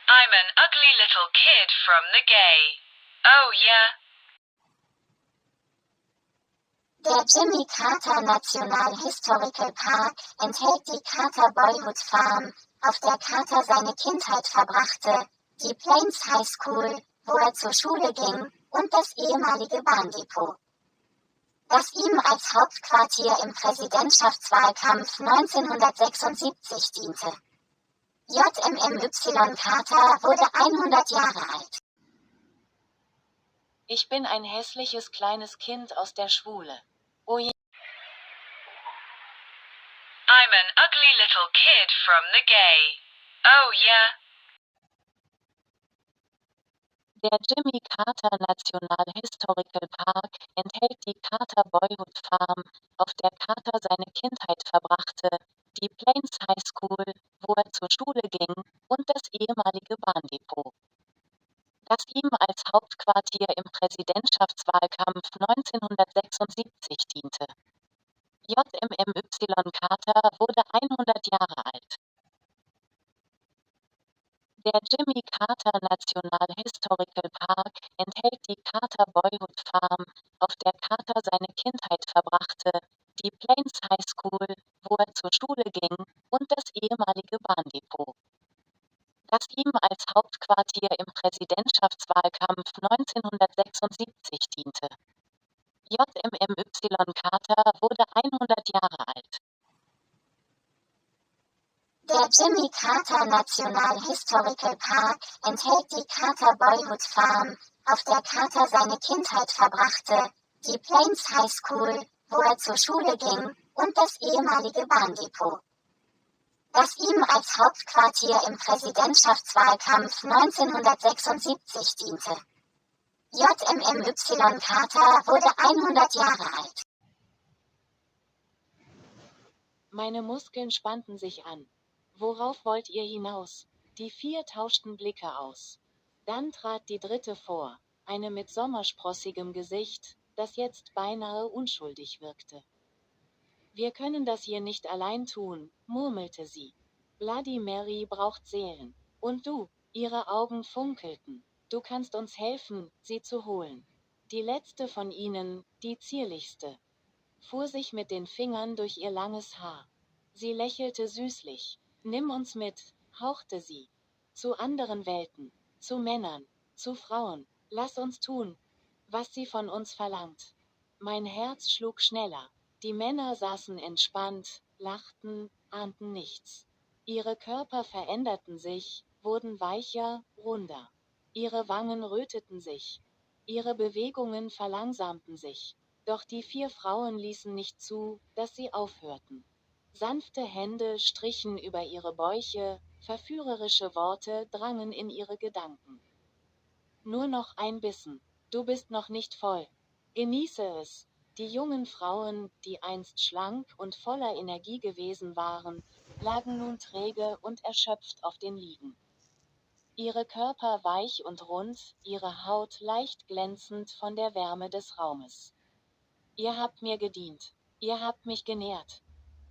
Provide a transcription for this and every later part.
I'm an ugly little kid from the gay. Oh yeah. Der Jimmy Carter National Historical Park enthält die Carter Boyhood Farm, auf der Carter seine Kindheit verbrachte, die Plains High School, wo er zur Schule ging, und das ehemalige Bahndepot, das ihm als Hauptquartier im Präsidentschaftswahlkampf 1976 diente. JMMY Carter wurde 100 Jahre alt. Ich bin ein hässliches kleines Kind aus der Schwule. Oh je. I'm an ugly little kid from the gay. Oh yeah. Der Jimmy Carter National Historical Park enthält die Carter Boyhood Farm, auf der Carter seine Kindheit verbrachte, die Plains High School, wo er zur Schule ging, und das ehemalige Bahndepot, das ihm als Hauptquartier im Präsidentschaftswahlkampf 1976 diente. JMMY Carter wurde 100 Jahre alt. Der Jimmy Carter National Historical Park enthält die Carter Boyhood Farm, auf der Carter seine Kindheit verbrachte, die Plains High School, wo er zur Schule ging, und das ehemalige Bahndepot, das ihm als Hauptquartier im Präsidentschaftswahlkampf 1976 diente. JMMY Carter wurde 100 Jahre alt. Der Jimmy Carter National Historical Park enthält die Carter Boyhood Farm, auf der Carter seine Kindheit verbrachte, die Plains High School, wo er zur Schule ging, und das ehemalige Bahndepot, das ihm als Hauptquartier im Präsidentschaftswahlkampf 1976 diente. JMMY Carter wurde 100 Jahre alt. Meine Muskeln spannten sich an. Worauf wollt ihr hinaus? Die 4 tauschten Blicke aus. Dann trat die dritte vor, eine mit sommersprossigem Gesicht, das jetzt beinahe unschuldig wirkte. Wir können das hier nicht allein tun, murmelte sie. Bloody Mary braucht Seelen. Und du, ihre Augen funkelten. Du kannst uns helfen, sie zu holen. Die letzte von ihnen, die zierlichste, fuhr sich mit den Fingern durch ihr langes Haar. Sie lächelte süßlich. Nimm uns mit, hauchte sie. Zu anderen Welten, zu Männern, zu Frauen. Lass uns tun, was sie von uns verlangt. Mein Herz schlug schneller. Die Männer saßen entspannt, lachten, ahnten nichts. Ihre Körper veränderten sich, wurden weicher, runder. Ihre Wangen röteten sich. Ihre Bewegungen verlangsamten sich. Doch die 4 Frauen ließen nicht zu, dass sie aufhörten. Sanfte Hände strichen über ihre Bäuche, verführerische Worte drangen in ihre Gedanken. Nur noch ein Bissen. Du bist noch nicht voll. Genieße es. Die jungen Frauen, die einst schlank und voller Energie gewesen waren, lagen nun träge und erschöpft auf den Liegen. Ihre Körper weich und rund, ihre Haut leicht glänzend von der Wärme des Raumes. Ihr habt mir gedient. Ihr habt mich genährt.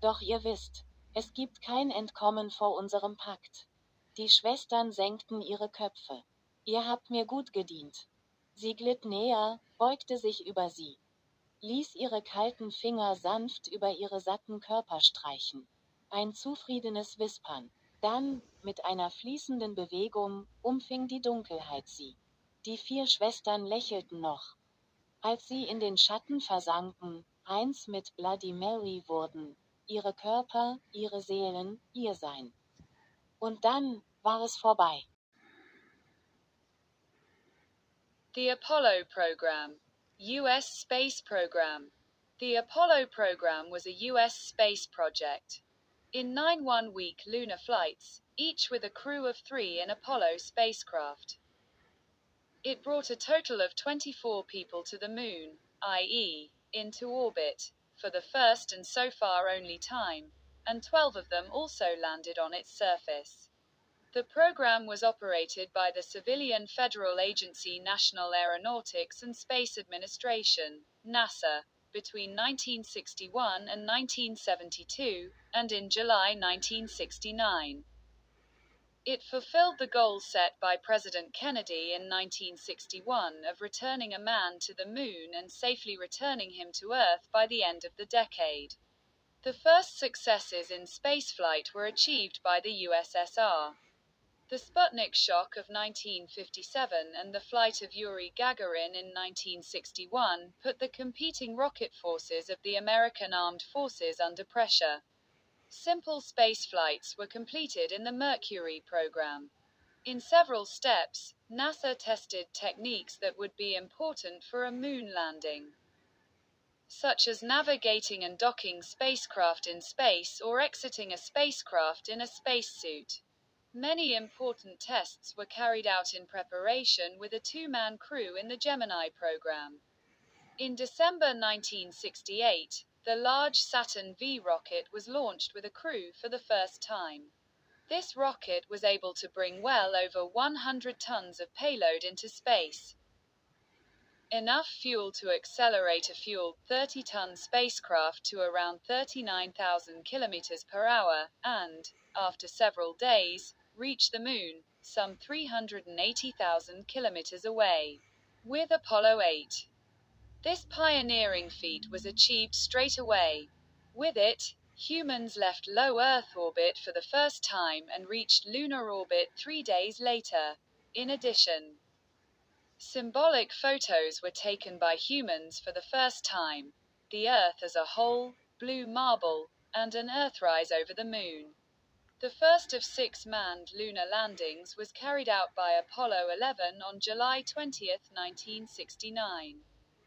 Doch ihr wisst, es gibt kein Entkommen vor unserem Pakt. Die Schwestern senkten ihre Köpfe. Ihr habt mir gut gedient. Sie glitt näher, beugte sich über sie, ließ ihre kalten Finger sanft über ihre satten Körper streichen. Ein zufriedenes Wispern. Dann, mit einer fließenden Bewegung, umfing die Dunkelheit sie. Die 4 Schwestern lächelten noch. Als sie in den Schatten versanken, eins mit Bloody Mary wurden, ihre Körper, ihre Seelen, ihr Sein. Und dann war es vorbei. The Apollo Program. U.S. Space Program. The Apollo program was a U.S. space project. In 9 one-week lunar flights, each with a crew of 3 in Apollo spacecraft. It brought a total of 24 people to the moon, i.e., into orbit, for the first and so far only time, and 12 of them also landed on its surface. The program was operated by the civilian federal agency National Aeronautics and Space Administration, NASA, between 1961 and 1972, and in July 1969. It fulfilled the goal set by President Kennedy in 1961 of returning a man to the moon and safely returning him to Earth by the end of the decade. The first successes in spaceflight were achieved by the USSR. The Sputnik shock of 1957 and the flight of Yuri Gagarin in 1961 put the competing rocket forces of the American Armed Forces under pressure. Simple space flights were completed in the Mercury program. In several steps, NASA tested techniques that would be important for a moon landing, such as navigating and docking spacecraft in space or exiting a spacecraft in a spacesuit. Many important tests were carried out in preparation with a two-man crew in the Gemini program. In December 1968, the large Saturn V rocket was launched with a crew for the first time. This rocket was able to bring well over 100 tons of payload into space, enough fuel to accelerate a fueled 30-ton spacecraft to around 39,000 kilometers per hour, and, after several days, reach the moon, some 380,000 kilometers away. With Apollo 8, this pioneering feat was achieved straight away. With it, humans left low Earth orbit for the first time and reached lunar orbit 3 days later. In addition, symbolic photos were taken by humans for the first time, the Earth as a whole, blue marble, and an Earthrise over the moon. The first of 6 manned lunar landings was carried out by Apollo 11 on July 20, 1969.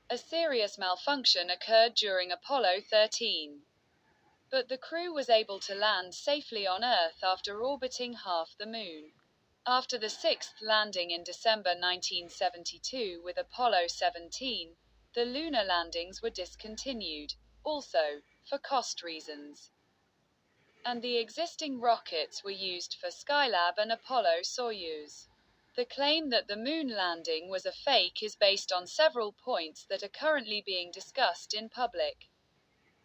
A serious malfunction occurred during Apollo 13. But the crew was able to land safely on Earth after orbiting half the moon. After the 6th landing in December 1972 with Apollo 17, the lunar landings were discontinued, also, for cost reasons, and the existing rockets were used for Skylab and Apollo-Soyuz. The claim that the moon landing was a fake is based on several points that are currently being discussed in public.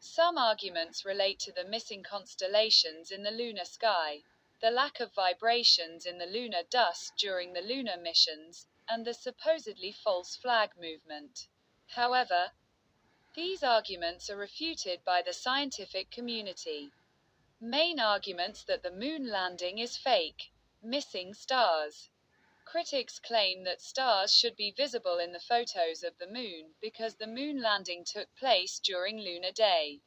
Some arguments relate to the missing constellations in the lunar sky, the lack of vibrations in the lunar dust during the lunar missions, and the supposedly false flag movement. However, these arguments are refuted by the scientific community. Main arguments that the moon landing is fake. Missing stars. Critics claim that stars should be visible in the photos of the moon because the moon landing took place during lunar day.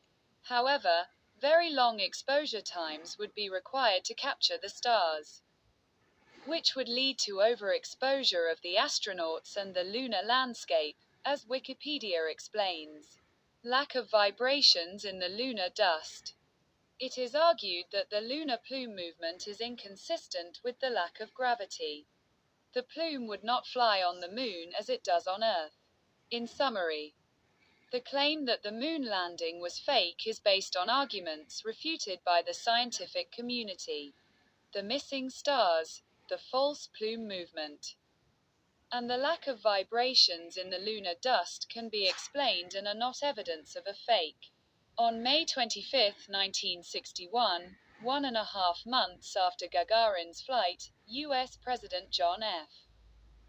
However, very long exposure times would be required to capture the stars, which would lead to overexposure of the astronauts and the lunar landscape, as Wikipedia explains. Lack of vibrations in the lunar dust. It is argued that the lunar plume movement is inconsistent with the lack of gravity. The plume would not fly on the moon as it does on Earth. In summary, the claim that the moon landing was fake is based on arguments refuted by the scientific community. The missing stars, the false plume movement, and the lack of vibrations in the lunar dust can be explained and are not evidence of a fake. On May 25, 1961, 1.5 months after Gagarin's flight, U.S. President John F.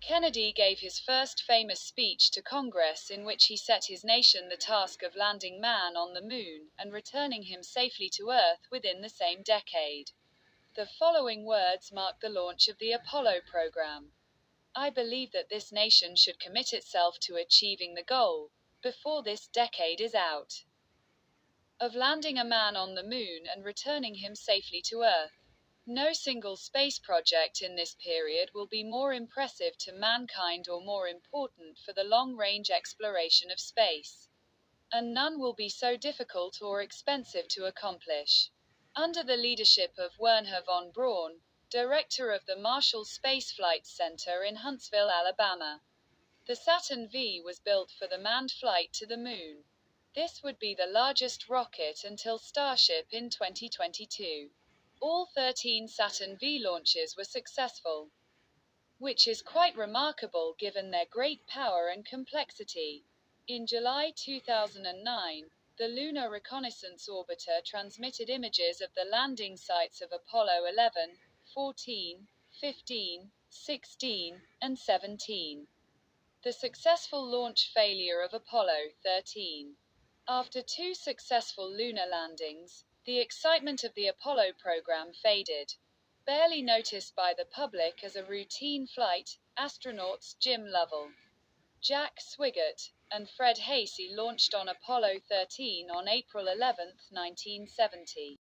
Kennedy gave his first famous speech to Congress in which he set his nation the task of landing man on the moon and returning him safely to Earth within the same decade. The following words marked the launch of the Apollo program. I believe that this nation should commit itself to achieving the goal, before this decade is out, of landing a man on the moon and returning him safely to Earth. No single space project in this period will be more impressive to mankind or more important for the long-range exploration of space, and none will be so difficult or expensive to accomplish. Under the leadership of Wernher von Braun, director of the Marshall Space Flight Center in Huntsville, Alabama, the Saturn V was built for the manned flight to the moon. This would be the largest rocket until Starship in 2022. All 13 Saturn V launches were successful, which is quite remarkable given their great power and complexity. In July 2009, the Lunar Reconnaissance Orbiter transmitted images of the landing sites of Apollo 11, 14, 15, 16, and 17. The successful launch failure of Apollo 13. After 2 successful lunar landings, the excitement of the Apollo program faded. Barely noticed by the public as a routine flight, astronauts Jim Lovell, Jack Swigert, and Fred Hasey launched on Apollo 13 on April 11, 1970.